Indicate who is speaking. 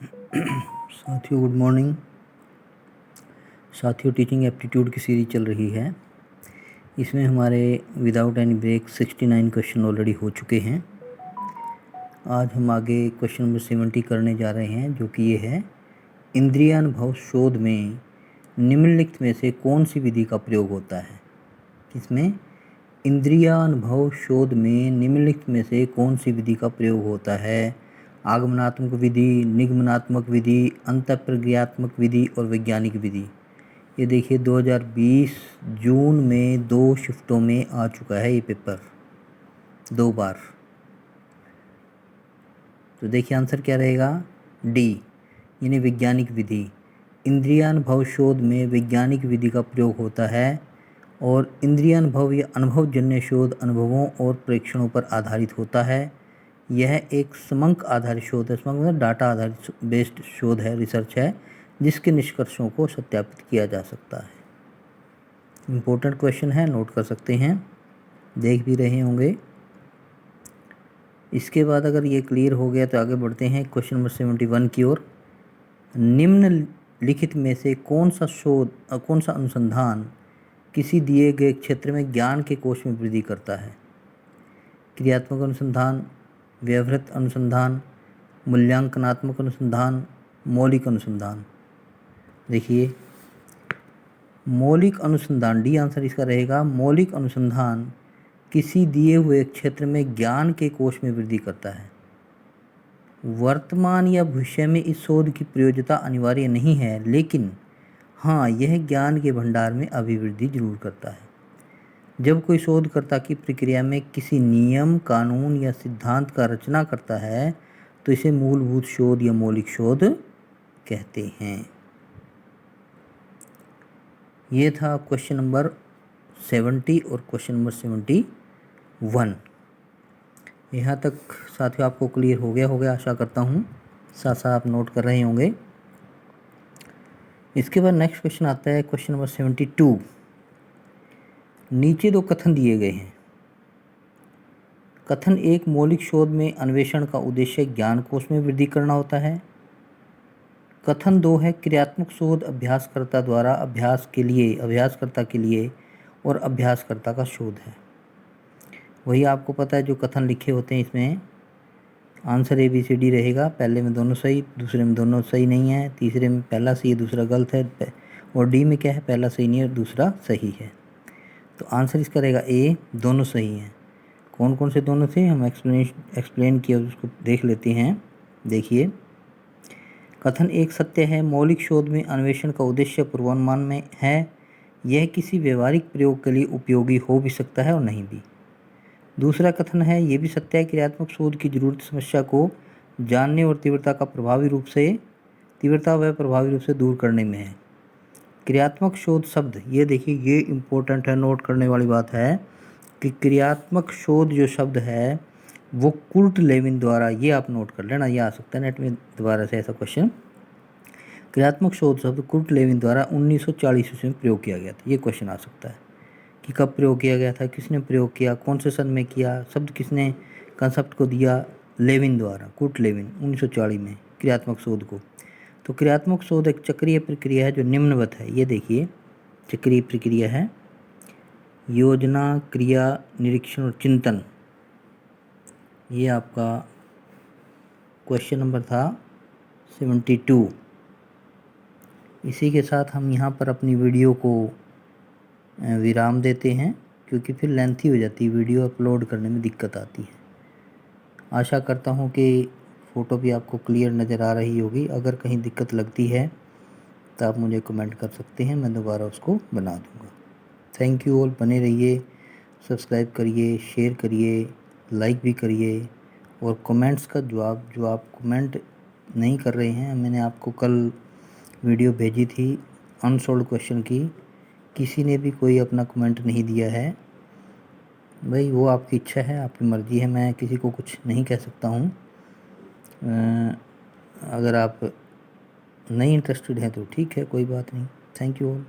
Speaker 1: साथियों good morning. साथियों teaching aptitude की सीरीज चल रही है। इसमें हमारे without any break 69 question already हो चुके हैं। आज हम आगे क्वेश्चन नंबर 70 करने जा रहे हैं, जो कि ये है, इंद्रियानुभव शोध में निम्नलिखित में से कौन सी विधि का प्रयोग होता है। इसमें इंद्रियानुभव शोध में निम्नलिखित में से कौन सी विधि का प्रयोग होता है। आगमनात्मक विधि, निगमनात्मक विधि, अंतःप्रज्ञात्मक विधि और वैज्ञानिक विधि। ये देखिए 2020 जून में 2 शिफ्टों में आ चुका है ये पेपर 2 बार। तो देखिए आंसर क्या रहेगा, डी यानी वैज्ञानिक विधि। इंद्रियानुभव शोध में वैज्ञानिक विधि का प्रयोग होता है और इंद्रियानुभव या अनुभवजन्य शोध अनुभवों और प्रेक्षणों पर आधारित होता है। यह एक समंक आधारित शोध है। समंक मतलब डाटा आधारित बेस्ड शोध है, रिसर्च है, जिसके निष्कर्षों को सत्यापित किया जा सकता है। इम्पोर्टेंट क्वेश्चन है, नोट कर सकते हैं, देख भी रहे होंगे। इसके बाद अगर ये क्लियर हो गया तो आगे बढ़ते हैं क्वेश्चन नंबर 71 की ओर। निम्नलिखित में से कौन सा अनुसंधान किसी दिए गए क्षेत्र में ज्ञान के कोश में वृद्धि करता है। क्रियात्मक अनुसंधान, व्यवहारिक अनुसंधान, मूल्यांकनात्मक अनुसंधान, मौलिक अनुसंधान। देखिए मौलिक अनुसंधान, डी आंसर इसका रहेगा। मौलिक अनुसंधान किसी दिए हुए क्षेत्र में ज्ञान के कोश में वृद्धि करता है। वर्तमान या भविष्य में इस शोध की प्रयोज्यता अनिवार्य नहीं है, लेकिन हाँ, यह ज्ञान के भंडार में अभिवृद्धि जरूर करता है। जब कोई शोधकर्ता की प्रक्रिया में किसी नियम, कानून या सिद्धांत का रचना करता है तो इसे मूलभूत शोध या मौलिक शोध कहते हैं। ये था क्वेश्चन नंबर 70 और क्वेश्चन नंबर 71। यहाँ तक साथियों आपको क्लियर हो गया आशा करता हूँ। साथ साथ आप नोट कर रहे होंगे। इसके बाद नेक्स्ट क्वेश्चन आता है क्वेश्चन नंबर 72। नीचे 2 कथन दिए गए हैं। कथन 1, मौलिक शोध में अन्वेषण का उद्देश्य ज्ञान कोश में वृद्धि करना होता है। कथन 2 है, क्रियात्मक शोध अभ्यासकर्ता द्वारा अभ्यासकर्ता के लिए और अभ्यासकर्ता का शोध है। वही आपको पता है जो कथन लिखे होते हैं, इसमें आंसर ABCD रहेगा। पहले में दोनों सही, दूसरे में दोनों सही नहीं है, तीसरे में पहला सही है दूसरा गलत है, और डी में क्या है, पहला सही नहीं है और दूसरा सही है। तो आंसर इसका रहेगा ए, दोनों सही हैं। कौन कौन से दोनों थे हम एक्सप्लेन किया, उसको देख लेते हैं। देखिए कथन 1 सत्य है, मौलिक शोध में अन्वेषण का उद्देश्य पूर्वानुमान में है। यह किसी व्यवहारिक प्रयोग के लिए उपयोगी हो भी सकता है और नहीं भी। दूसरा कथन है, यह भी सत्य है, क्रियात्मक शोध की जरूरत समस्या को जानने और तीव्रता व प्रभावी रूप से दूर करने में है। क्रियात्मक शोध शब्द, ये देखिए ये इम्पोर्टेंट है, नोट करने वाली बात है कि क्रियात्मक शोध जो शब्द है वो कुर्ट लेविन द्वारा, ये आप नोट कर लेना, ये आ सकता है नेट में दोबारा से ऐसा क्वेश्चन। क्रियात्मक शोध शब्द कुर्ट लेविन द्वारा 1940 ईस्वी में प्रयोग किया गया था। ये क्वेश्चन आ सकता है कि कब प्रयोग किया गया था, किसने प्रयोग किया, कौन से सन में किया, शब्द किसने कंसेप्ट को दिया, लेविन द्वारा, कुर्ट लेविन 1940 में क्रियात्मक शोध को। तो क्रियात्मक शोध एक चक्रीय प्रक्रिया है जो निम्नवत है। ये देखिए चक्रीय प्रक्रिया है, योजना, क्रिया, निरीक्षण और चिंतन। ये आपका क्वेश्चन नंबर था 72। इसी के साथ हम यहाँ पर अपनी वीडियो को विराम देते हैं, क्योंकि फिर लेंथी हो जाती है, वीडियो अपलोड करने में दिक्कत आती है। आशा करता हूँ कि फ़ोटो भी आपको क्लियर नज़र आ रही होगी। अगर कहीं दिक्कत लगती है तो आप मुझे कमेंट कर सकते हैं, मैं दोबारा उसको बना दूँगा। थैंक यू ऑल, बने रहिए, सब्सक्राइब करिए, शेयर करिए, लाइक भी करिए, और कमेंट्स का जवाब, जो आप कमेंट नहीं कर रहे हैं, मैंने आपको कल वीडियो भेजी थी अनसॉल्व क्वेश्चन की, किसी ने भी कोई अपना कमेंट नहीं दिया है। भाई वो आपकी इच्छा है, आपकी मर्ज़ी है, मैं किसी को कुछ नहीं कह सकता हूँ। अगर आप नहीं इंटरेस्टेड हैं तो ठीक है, कोई बात नहीं। Thank you all.